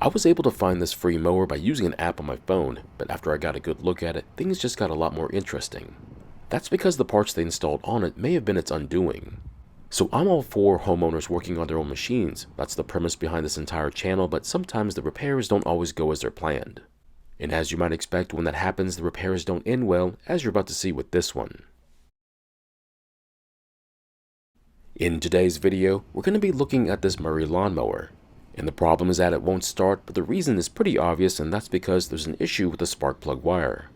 I was able to find this free mower by using an app on my phone, but after I got a good look at it, things just got a lot more interesting. That's because the parts they installed on it may have been its undoing. So I'm all for homeowners working on their own machines. That's the premise behind this entire channel, but sometimes the repairs don't always go as they're planned. And as you might expect, when that happens, the repairs don't end well, as you're about to see with this one. In today's video, we're going to be looking at this Mower lawnmower. And the problem is that it won't start, but the reason is pretty obvious, and that's because there's an issue with the spark plug wire.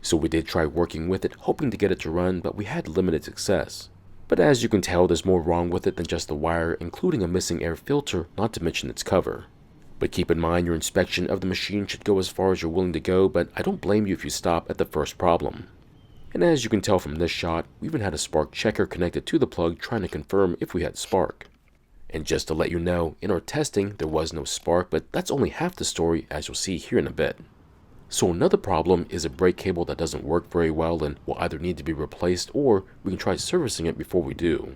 So we did try working with it, hoping to get it to run, but we had limited success. But as you can tell, there's more wrong with it than just the wire, including a missing air filter, not to mention its cover. But keep in mind your inspection of the machine should go as far as you're willing to go, but I don't blame you if you stop at the first problem. And as you can tell from this shot, we even had a spark checker connected to the plug trying to confirm if we had spark. And just to let you know, in our testing there was no spark, but that's only half the story, as you'll see here in a bit. So another problem is a brake cable that doesn't work very well and will either need to be replaced, or we can try servicing it before we do.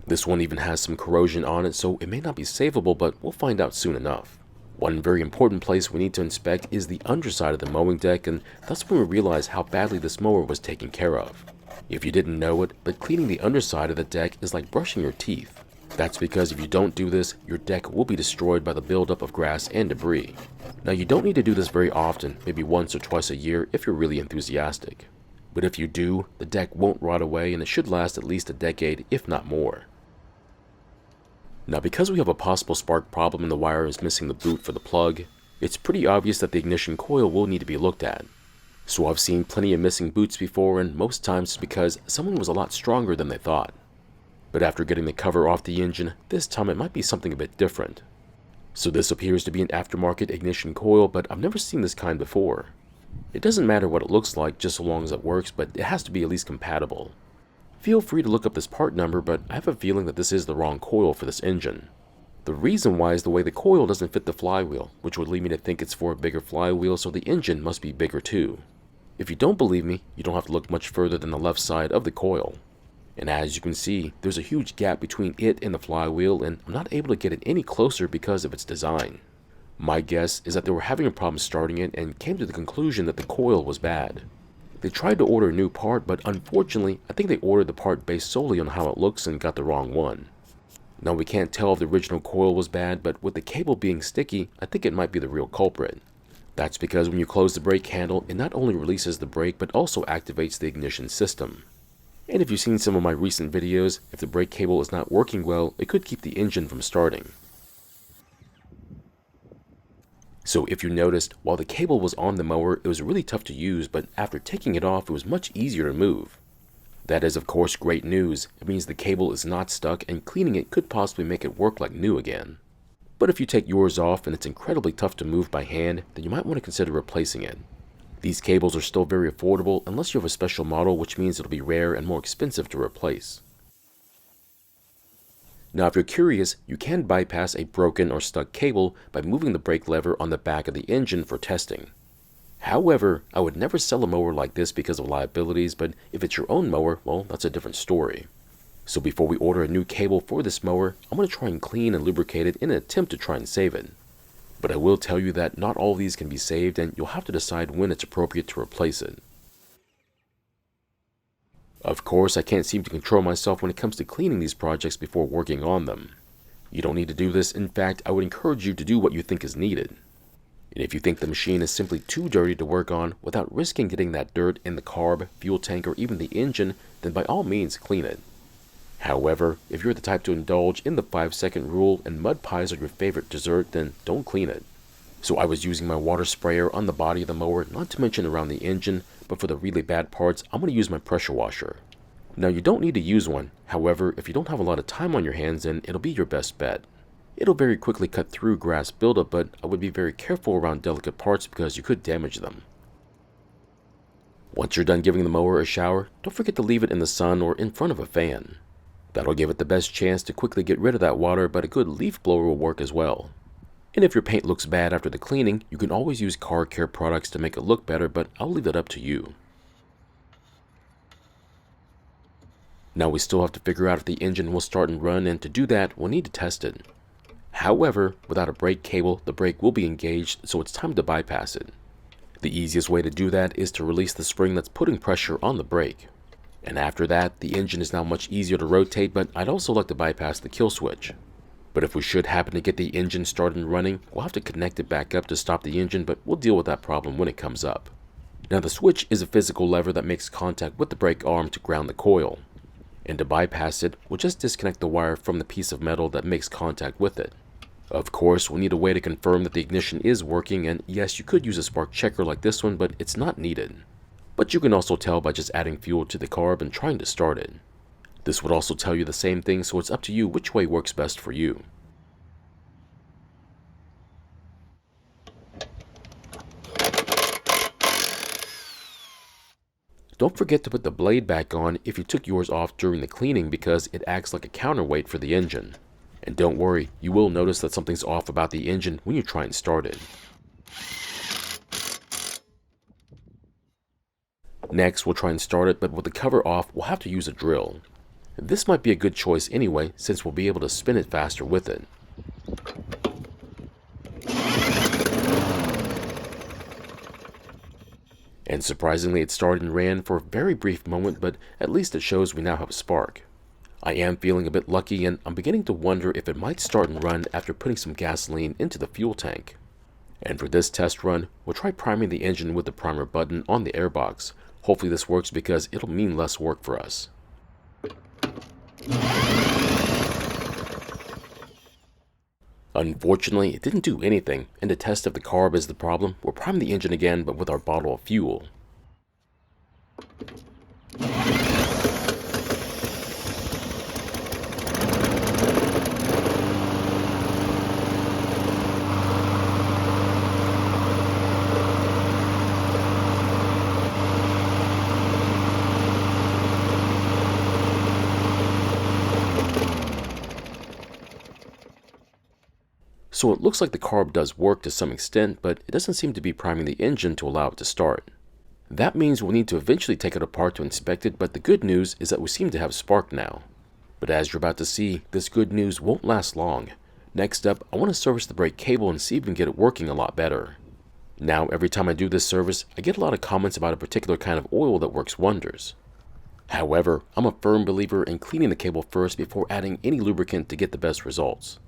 This one even has some corrosion on it, so it may not be savable, but we'll find out soon enough. One very important place we need to inspect is the underside of the mowing deck, and that's when we realize how badly this mower was taken care of. If you didn't know it, but cleaning the underside of the deck is like brushing your teeth. That's because if you don't do this, your deck will be destroyed by the buildup of grass and debris. Now you don't need to do this very often, maybe once or twice a year if you're really enthusiastic. But if you do, the deck won't rot away and it should last at least a decade, if not more. Now because we have a possible spark problem and the wire is missing the boot for the plug, it's pretty obvious that the ignition coil will need to be looked at. So I've seen plenty of missing boots before, and most times it's because someone was a lot stronger than they thought. But after getting the cover off the engine, this time it might be something a bit different. So this appears to be an aftermarket ignition coil, but I've never seen this kind before. It doesn't matter what it looks like just so long as it works, but it has to be at least compatible. Feel free to look up this part number, but I have a feeling that this is the wrong coil for this engine. The reason why is the way the coil doesn't fit the flywheel, which would lead me to think it's for a bigger flywheel, so the engine must be bigger too. If you don't believe me, you don't have to look much further than the left side of the coil. And as you can see, there's a huge gap between it and the flywheel, and I'm not able to get it any closer because of its design. My guess is that they were having a problem starting it and came to the conclusion that the coil was bad. They tried to order a new part, but unfortunately, I think they ordered the part based solely on how it looks and got the wrong one. Now we can't tell if the original coil was bad, but with the cable being sticky, I think it might be the real culprit. That's because when you close the brake handle, it not only releases the brake, but also activates the ignition system. And if you've seen some of my recent videos, if the brake cable is not working well, it could keep the engine from starting. So if you noticed, while the cable was on the mower, it was really tough to use, but after taking it off, it was much easier to move. That is of course great news. It means the cable is not stuck, and cleaning it could possibly make it work like new again. But if you take yours off and it's incredibly tough to move by hand, then you might want to consider replacing it. These cables are still very affordable unless you have a special model, which means it'll be rare and more expensive to replace. Now if you're curious, you can bypass a broken or stuck cable by moving the brake lever on the back of the engine for testing. However, I would never sell a mower like this because of liabilities, but if it's your own mower, well, that's a different story. So before we order a new cable for this mower, I'm going to try and clean and lubricate it in an attempt to try and save it. But I will tell you that not all these can be saved, and you'll have to decide when it's appropriate to replace it. Of course, I can't seem to control myself when it comes to cleaning these projects before working on them. You don't need to do this. In fact, I would encourage you to do what you think is needed. And if you think the machine is simply too dirty to work on without risking getting that dirt in the carb, fuel tank, or even the engine, then by all means clean it. However, if you're the type to indulge in the 5-second rule and mud pies are your favorite dessert, then don't clean it. So I was using my water sprayer on the body of the mower, not to mention around the engine, but for the really bad parts, I'm going to use my pressure washer. Now you don't need to use one. However, if you don't have a lot of time on your hands, then it'll be your best bet. It'll very quickly cut through grass buildup, but I would be very careful around delicate parts because you could damage them. Once you're done giving the mower a shower, don't forget to leave it in the sun or in front of a fan. That'll give it the best chance to quickly get rid of that water, but a good leaf blower will work as well. And if your paint looks bad after the cleaning, you can always use car care products to make it look better, but I'll leave that up to you. Now we still have to figure out if the engine will start and run, and to do that, we'll need to test it. However, without a brake cable, the brake will be engaged, so it's time to bypass it. The easiest way to do that is to release the spring that's putting pressure on the brake. And after that, the engine is now much easier to rotate, but I'd also like to bypass the kill switch. But if we should happen to get the engine started and running, we'll have to connect it back up to stop the engine, but we'll deal with that problem when it comes up. Now the switch is a physical lever that makes contact with the brake arm to ground the coil. And to bypass it, we'll just disconnect the wire from the piece of metal that makes contact with it. Of course, we'll need a way to confirm that the ignition is working, and yes, you could use a spark checker like this one, but it's not needed. But you can also tell by just adding fuel to the carb and trying to start it. This would also tell you the same thing, so it's up to you which way works best for you. Don't forget to put the blade back on if you took yours off during the cleaning, because it acts like a counterweight for the engine. And don't worry, you will notice that something's off about the engine when you try and start it. Next, we'll try and start it, but with the cover off, we'll have to use a drill. This might be a good choice anyway, since we'll be able to spin it faster with it. And surprisingly, it started and ran for a very brief moment, but at least it shows we now have a spark. I am feeling a bit lucky, and I'm beginning to wonder if it might start and run after putting some gasoline into the fuel tank. And for this test run, we'll try priming the engine with the primer button on the airbox. Hopefully this works, because it'll mean less work for us. Unfortunately, it didn't do anything, and to test if the carb is the problem, we'll prime the engine again, but with our bottle of fuel. So it looks like the carb does work to some extent, but it doesn't seem to be priming the engine to allow it to start. That means we'll need to eventually take it apart to inspect it, but the good news is that we seem to have spark now. But as you're about to see, this good news won't last long. Next up, I want to service the brake cable and see if we can get it working a lot better. Now, every time I do this service, I get a lot of comments about a particular kind of oil that works wonders. However, I'm a firm believer in cleaning the cable first before adding any lubricant to get the best results.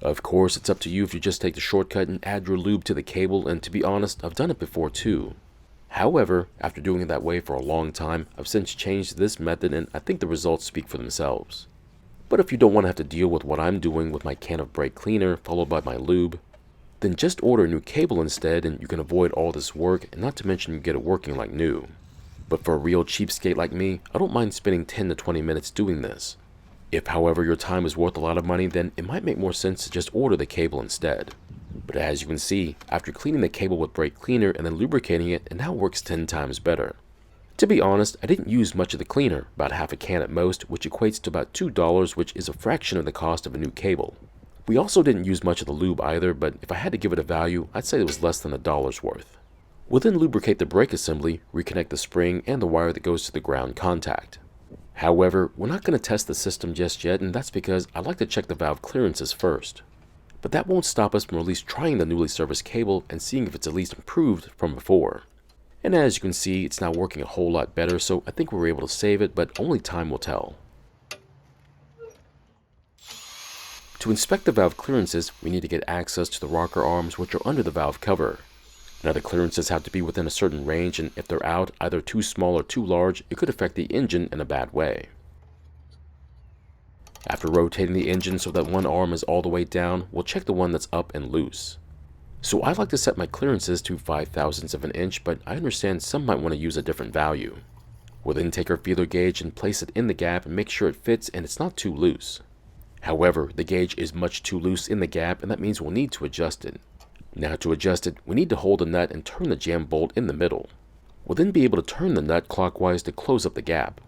Of course, it's up to you if you just take the shortcut and add your lube to the cable, and to be honest, I've done it before too. However, after doing it that way for a long time, I've since changed this method, and I think the results speak for themselves. But if you don't want to have to deal with what I'm doing with my can of brake cleaner followed by my lube, then just order a new cable instead, and you can avoid all this work, and not to mention you get it working like new. But for a real cheapskate like me, I don't mind spending 10 to 20 minutes doing this. If, however, your time is worth a lot of money, then it might make more sense to just order the cable instead. But as you can see, after cleaning the cable with brake cleaner and then lubricating it, it now works 10 times better. To be honest, I didn't use much of the cleaner, about half a can at most, which equates to about $2, which is a fraction of the cost of a new cable. We also didn't use much of the lube either, but if I had to give it a value, I'd say it was less than $1 worth. We'll then lubricate the brake assembly, reconnect the spring and the wire that goes to the ground contact. However, we're not going to test the system just yet, and that's because I like to check the valve clearances first. But that won't stop us from at least trying the newly serviced cable and seeing if it's at least improved from before. And as you can see, it's now working a whole lot better, so I think we're able to save it, but only time will tell. To inspect the valve clearances, we need to get access to the rocker arms, which are under the valve cover. Now the clearances have to be within a certain range, and if they're out, either too small or too large, it could affect the engine in a bad way. After rotating the engine so that one arm is all the way down, we'll check the one that's up and loose. So I like to set my clearances to 5/1000ths of an inch, but I understand some might want to use a different value. We'll then take our feeler gauge and place it in the gap and make sure it fits and it's not too loose. However, the gauge is much too loose in the gap, and that means we'll need to adjust it. Now to adjust it, we need to hold the nut and turn the jam bolt in the middle. We'll then be able to turn the nut clockwise to close up the gap.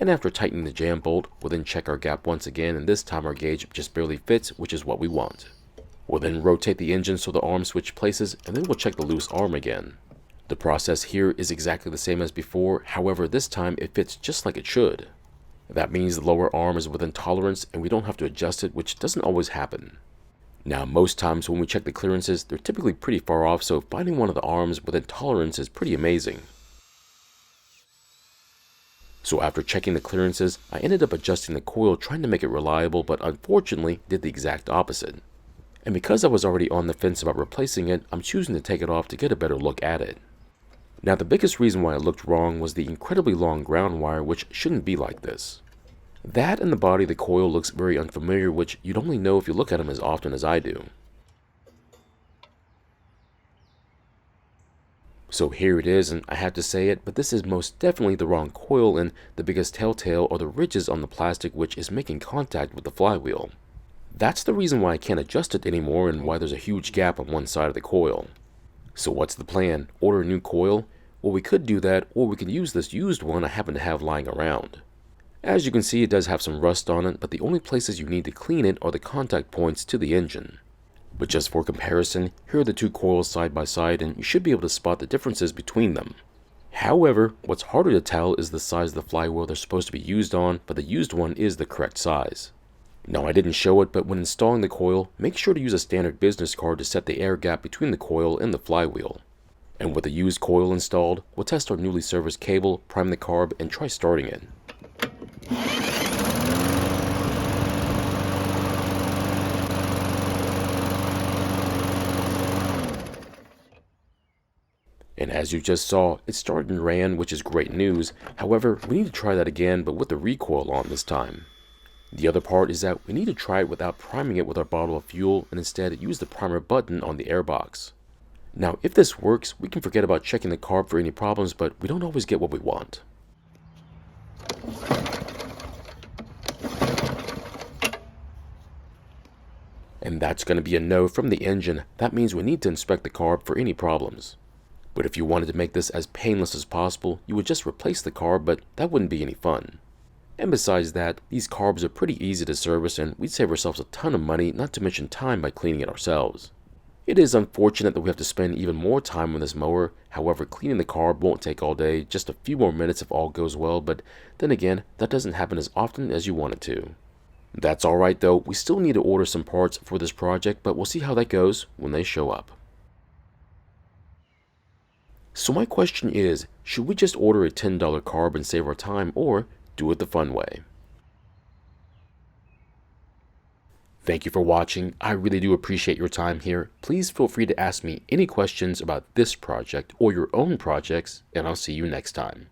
And after tightening the jam bolt, we'll then check our gap once again, and this time our gauge just barely fits, which is what we want. We'll then rotate the engine so the arm switch places, and then we'll check the loose arm again. The process here is exactly the same as before, however this time it fits just like it should. That means the lower arm is within tolerance and we don't have to adjust it, which doesn't always happen. Now, most times when we check the clearances, they're typically pretty far off, so finding one of the arms within tolerance is pretty amazing. So after checking the clearances, I ended up adjusting the coil trying to make it reliable, but unfortunately did the exact opposite. And because I was already on the fence about replacing it, I'm choosing to take it off to get a better look at it. Now, the biggest reason why it looked wrong was the incredibly long ground wire, which shouldn't be like this. That and the body of the coil looks very unfamiliar, which you'd only know if you look at them as often as I do. So here it is, and I have to say it, but this is most definitely the wrong coil, and the biggest telltale are the ridges on the plastic which is making contact with the flywheel. That's the reason why I can't adjust it anymore and why there's a huge gap on one side of the coil. So what's the plan? Order a new coil? Well, we could do that, or we could use this used one I happen to have lying around. As you can see, it does have some rust on it, but the only places you need to clean it are the contact points to the engine. But just for comparison, here are the two coils side by side, and you should be able to spot the differences between them. However, what's harder to tell is the size of the flywheel they're supposed to be used on, but the used one is the correct size. Now, I didn't show it, but when installing the coil, make sure to use a standard business card to set the air gap between the coil and the flywheel. And with the used coil installed, we'll test our newly serviced cable, prime the carb, and try starting it. And as you just saw, it started and ran, which is great news. However, we need to try that again, but with the recoil on this time. The other part is that we need to try it without priming it with our bottle of fuel and instead use the primer button on the airbox. Now, if this works, we can forget about checking the carb for any problems, but we don't always get what we want. And that's going to be a no from the engine. That means we need to inspect the carb for any problems. But if you wanted to make this as painless as possible, you would just replace the carb, but that wouldn't be any fun. And besides that, these carbs are pretty easy to service and we'd save ourselves a ton of money, not to mention time, by cleaning it ourselves. It is unfortunate that we have to spend even more time on this mower. However, cleaning the carb won't take all day, just a few more minutes if all goes well, but then again, that doesn't happen as often as you want it to. That's alright though, we still need to order some parts for this project, but we'll see how that goes when they show up. So my question is, should we just order a $10 carb and save our time, or do it the fun way? Thank you for watching. I really do appreciate your time here. Please feel free to ask me any questions about this project or your own projects, and I'll see you next time.